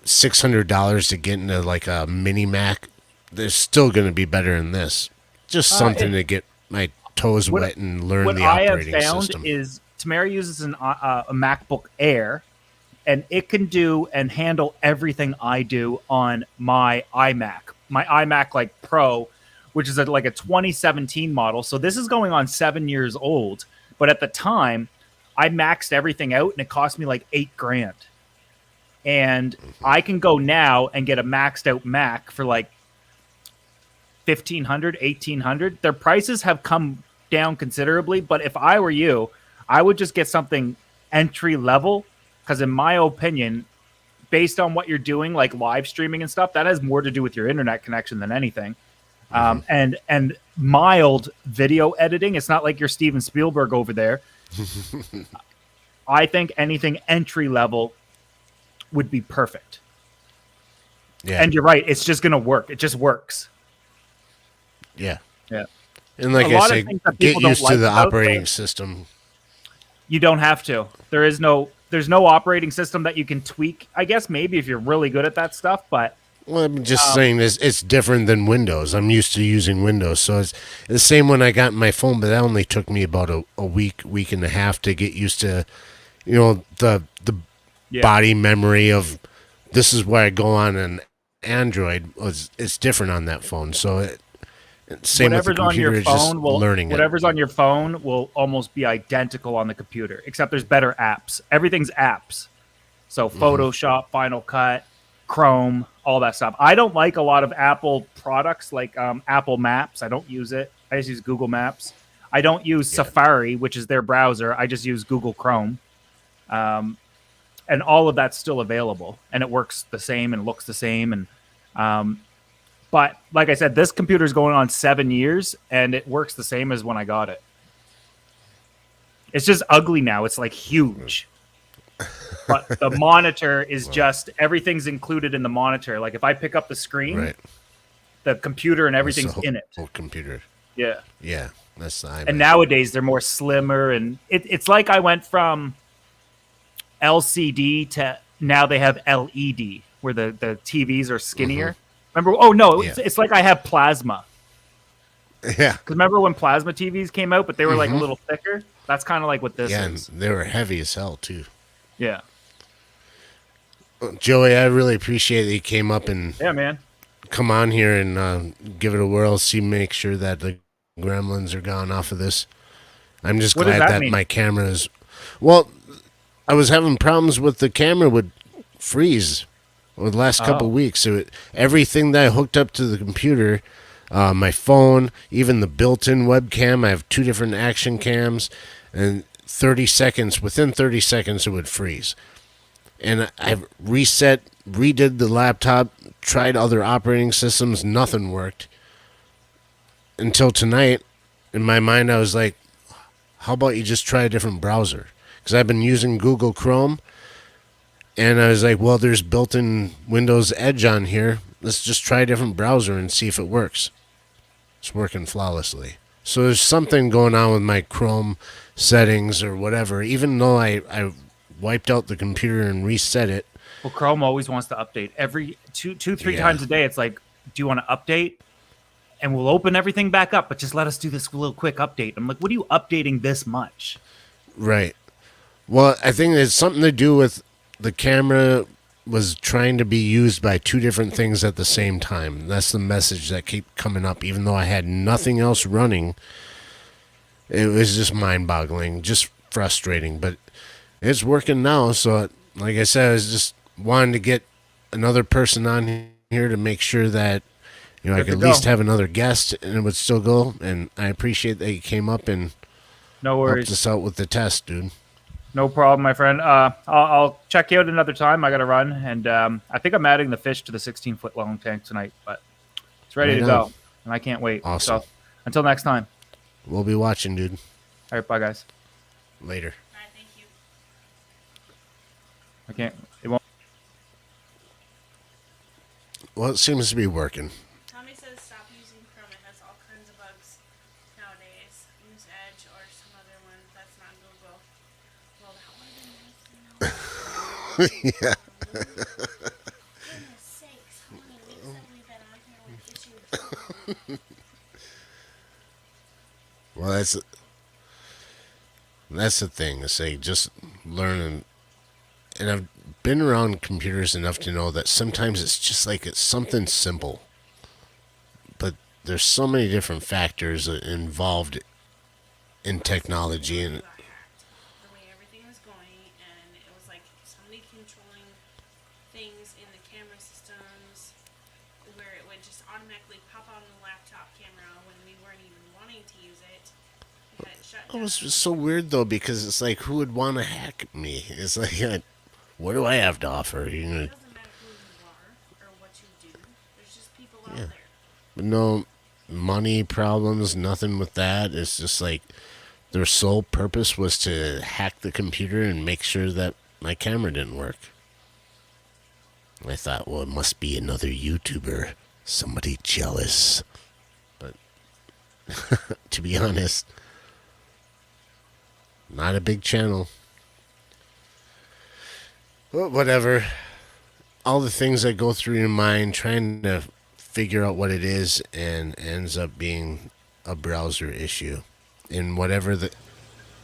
$600 to get into like a mini Mac. There's still going to be better than this. Just something to get my toes wet and learn the operating system. What I have system. found is Tamara uses a MacBook Air, and it can do and handle everything I do on my iMac. My iMac like Pro, which is like a 2017 model. So this is going on 7 years old. But at the time, I maxed everything out, and it cost me like $8,000. And I can go now and get a maxed out Mac for like $1,500, $1,800. Their prices have come down considerably, but if I were you, I would just get something entry level, because in my opinion, based on what you're doing, like live streaming and stuff, that has more to do with your internet connection than anything. And mild video editing. It's not like you're Steven Spielberg over there. I think anything entry level would be perfect. Yeah. And you're right. It's just going to work. It just works. Yeah. Yeah. And like I say, get used to the operating system. You don't have to. There's no operating system that you can tweak. I guess maybe if you're really good at that stuff, but well, I'm just saying this, it's different than Windows. I'm used to using Windows, so it's the same when I got my phone, but that only took me about a week and a half to get used to, the body memory of this is where I go on an Android. It's different on that phone, so same with the computer. Whatever's on your phone will almost be identical on the computer, except there's better apps. Everything's apps, so Photoshop, Final Cut, Chrome, all that stuff. I don't like a lot of Apple products like Apple Maps. I don't use it. I just use Google Maps. I don't use Safari, which is their browser. I just use Google Chrome. And all of that's still available, and it works the same and looks the same. And but like I said, this computer is going on 7 years, and it works the same as when I got it. It's just ugly now. It's like huge. But the monitor is just everything's included in the monitor. Like if I pick up the screen, the computer and everything's in it. Whole computer. Yeah. Yeah. That's the iMac. And nowadays they're more slimmer, and it's like I went from LCD to now they have LED, where the TVs are skinnier. Remember? Oh no, it's like I have plasma. Yeah. Because remember when plasma TVs came out, but they were like a little thicker? That's kind of like what this is. And they were heavy as hell too. Yeah. Joey, I really appreciate that you came up and come on here and give it a whirl. Make sure that the gremlins are gone off of this. I'm just glad that my camera is. Well, I was having problems with the camera would freeze over the last couple of weeks. So everything that I hooked up to the computer, my phone, even the built-in webcam, I have 2 different action cams, and within 30 seconds it would freeze. And I've redid the laptop, tried other operating systems, nothing worked. Until tonight, in my mind, I was like, how about you just try a different browser? Because I've been using Google Chrome, and I was like, well, there's built-in Windows Edge on here. Let's just try a different browser and see if it works. It's working flawlessly. So there's something going on with my Chrome settings or whatever. Even though I wiped out the computer and reset it. Well, Chrome always wants to update every three times a day. It's like, do you want to update? And we'll open everything back up, but just let us do this little quick update. I'm like, what are you updating this much? Right. Well, I think it's something to do with the camera was trying to be used by two different things at the same time. That's the message that kept coming up, even though I had nothing else running. It was just mind-boggling, just frustrating, but it's working now. So, like I said, I was just wanting to get another person on here to make sure that I could at least have another guest and it would still go. And I appreciate that you came up and no worries. Helped us out with the test, dude. No problem, my friend. I'll check you out another time. I got to run, and I think I'm adding the fish to the 16-foot long tank tonight, but it's ready to go, and I can't wait. Awesome. So until next time. We'll be watching, dude. All right, bye, guys. Later. Bye, thank you. I can't. It won't. Well, it seems to be working. Tommy says stop using Chrome. It has all kinds of bugs nowadays. Use Edge or some other one that's not Google. Well, that would have been nice to know. Yeah. Goodness sakes, how many weeks have we been on here with issues? Well, that's the thing. To say just learning, and I've been around computers enough to know that sometimes it's just like it's something simple, but there's so many different factors involved in technology and. The way everything was going, and it was like somebody controlling things in the camera systems where it would just automatically pop on the laptop camera when we weren't even wanting to use it. It had it shut It was down. just so weird though because it's like who would want to hack me? It's like what do I have to offer? It doesn't matter who you are or what you do. There's just people out there. But no money problems, nothing with that. It's just like their sole purpose was to hack the computer and make sure that my camera didn't work. I thought, well, it must be another YouTuber, somebody jealous. But to be honest, not a big channel. Well, whatever. All the things that go through your mind trying to figure out what it is and ends up being a browser issue. And whatever the...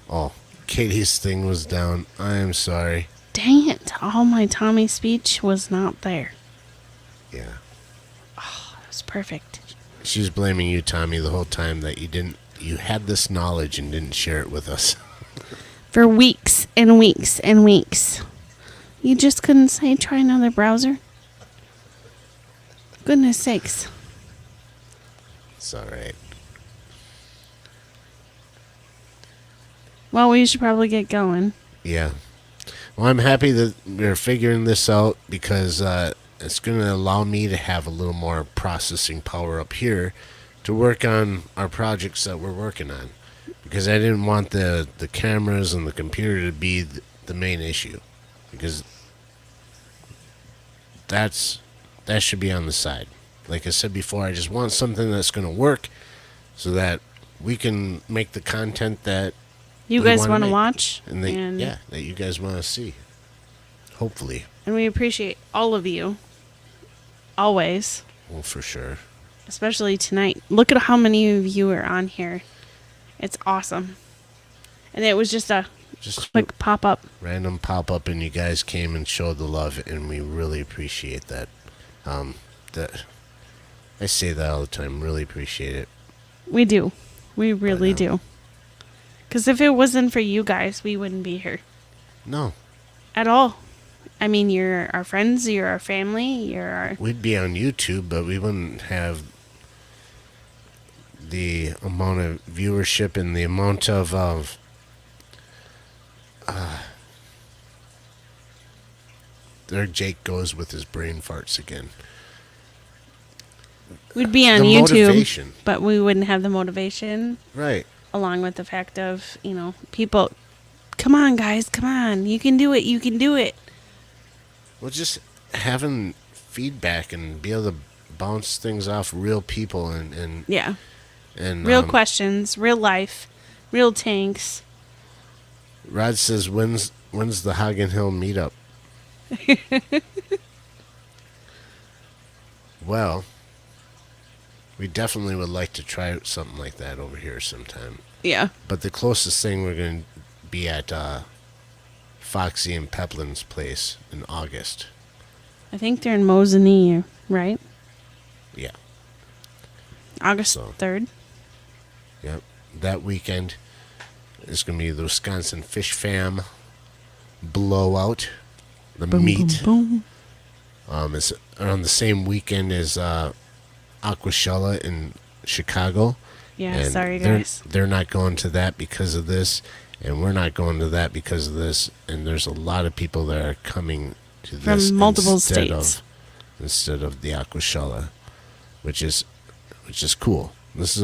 Oh, Katie's thing was down. I am sorry. Dang it. All my Tommy speech was not there. Yeah. That was perfect. She was blaming you, Tommy, the whole time that you had this knowledge and didn't share it with us. For weeks and weeks and weeks. You just couldn't say try another browser? Goodness sakes. It's all right. Well, we should probably get going. Yeah. Well, I'm happy that we're figuring this out because it's going to allow me to have a little more processing power up here to work on our projects that we're working on. Because I didn't want the cameras and the computer to be the main issue. Because that should be on the side. Like I said before, I just want something that's going to work so that we can make the content that You we guys wanna want to make. watch? And that you guys want to see. Hopefully. And we appreciate all of you. Always. Well, for sure. Especially tonight. Look at how many of you are on here. It's awesome. And it was just a Just quick pop-up. random pop-up, and you guys came and showed the love, and we really appreciate that. That I say that all the time. Really appreciate it. We do. We really do. Because if it wasn't for you guys, we wouldn't be here. No. At all. I mean, you're our friends, you're our family, you're our... We'd be on YouTube, but we wouldn't have the amount of viewership and the amount of there Jake goes with his brain farts again. We'd be on The YouTube, motivation. but we wouldn't have the motivation, Right. along with the fact of, people, come on, guys, come on. You can do it. You can do it. Well, just having feedback and be able to bounce things off real people and Yeah. and Real questions, real life, real tanks. Rod says, when's the Hagen Hill meetup? Well, we definitely would like to try something like that over here sometime. Yeah. But the closest thing we're going to be at Foxy and Peplin's place in August. I think they're in Mosinee, right? Yeah. August So. 3rd. Yep. That weekend is going to be the Wisconsin Fish Fam blowout. The Boom, meet. boom, boom. It's around the same weekend as Aquashella in Chicago. Yeah, And sorry, guys. They're not going to that because of this, and we're not going to that because of this. And there's a lot of people that are coming to this From multiple instead states. instead of the Aquashella, which is cool. This is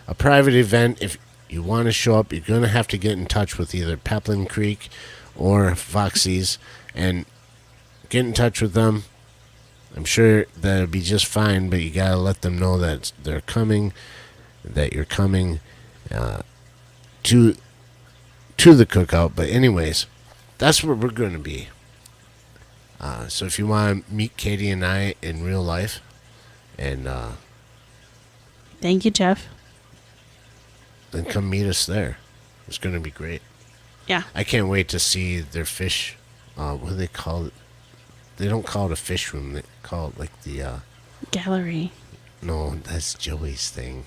a private event. If you want to show up, you're going to have to get in touch with either Peplin Creek or Foxy's and get in touch with them. I'm sure that'll be just fine, but you got to let them know that they're coming, that you're coming to the cookout. But anyways, that's where we're going to be. So if you want to meet Katie and I in real life, and Thank you, Jeff. then come meet us there. It's going to be great. Yeah. I can't wait to see their fish. What do they call it? They don't call it a fish room. They call it like the... Gallery. No, that's Joey's thing.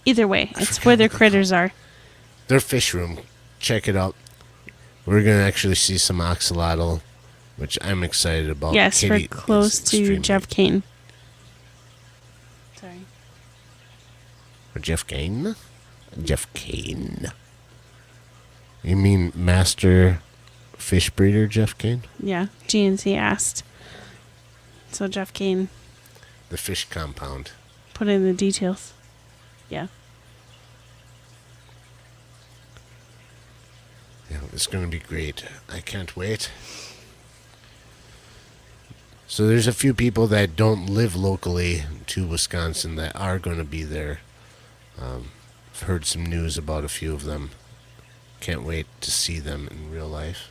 Either way, it's where their critters are. Their fish room. Check it out. We're going to actually see some axolotl, which I'm excited about. Yes, Katie we're close is to extremely- Jeff Kane. Sorry. Or Jeff Kane? Jeff Kane. You mean Master Fish Breeder Jeff Kane? Yeah, GNC asked. So Jeff Kane The fish compound. put in the details. Yeah. Yeah, it's going to be great. I can't wait. So there's a few people that don't live locally to Wisconsin that are going to be there. I've heard some news about a few of them. Can't wait to see them in real life.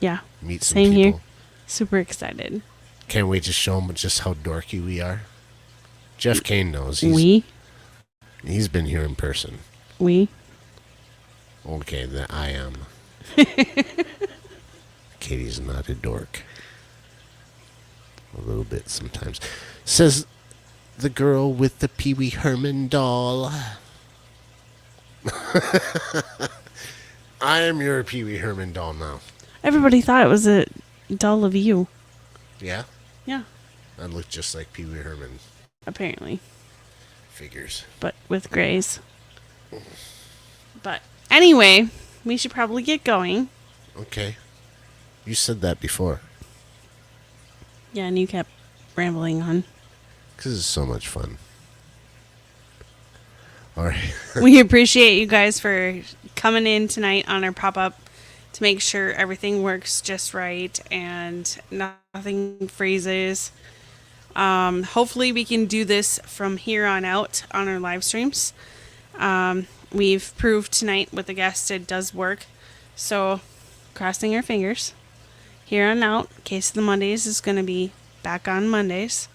Yeah. Meet some Same people. here. Super excited. Can't wait to show them just how dorky we are. Jeff Kane knows. He's been here in person. We. Okay, then I am. Katie's not a dork. A little bit sometimes. Says the girl with the Pee Wee Herman doll. I am your Pee Wee Herman doll now. Everybody thought it was a doll of you. Yeah? Yeah. I look just like Pee Wee Herman Apparently. figures. But with grays. But anyway, we should probably get going. Okay. You said that before. Yeah, and you kept rambling on. Because it's so much fun. All right. We appreciate you guys for coming in tonight on our pop-up to make sure everything works just right and nothing freezes. Hopefully we can do this from here on out on our live streams. We've proved tonight with the guest it does work. So crossing our fingers. Here on out, Case of the Mondays is going to be back on Mondays.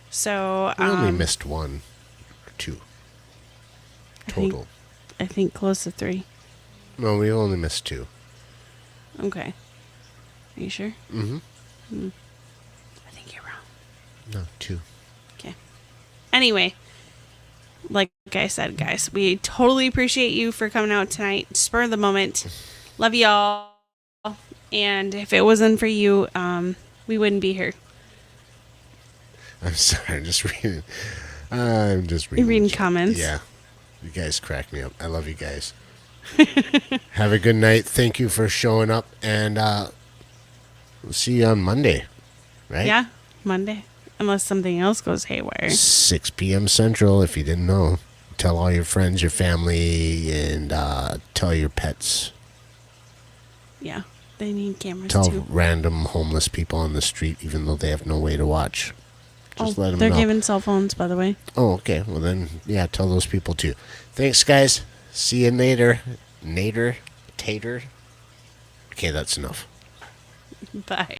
So We only missed one or two. Total. I think close to 3. No, we only missed 2. Okay. Are you sure? Mm-hmm. I think you're wrong. No, 2. Okay. Anyway, like I said, guys, we totally appreciate you for coming out tonight. Spur of the moment. Love y'all. And if it wasn't for you, we wouldn't be here. I'm sorry, I'm just reading. I'm just reading. You're reading comments? Yeah. You guys crack me up. I love you guys. Have a good night. Thank you for showing up, and we'll see you on Monday, right? Yeah, Monday. Unless something else goes haywire. 6 p.m. Central, if you didn't know. Tell all your friends, your family, and tell your pets. Yeah, they need cameras Tell too. random homeless people on the street, even though they have no way to watch. Just let them they're know. giving cell phones, by the way. Oh, okay. Well, then, yeah, tell those people too. Thanks, guys. See you later. Nader? Tater? Okay, that's enough. Bye.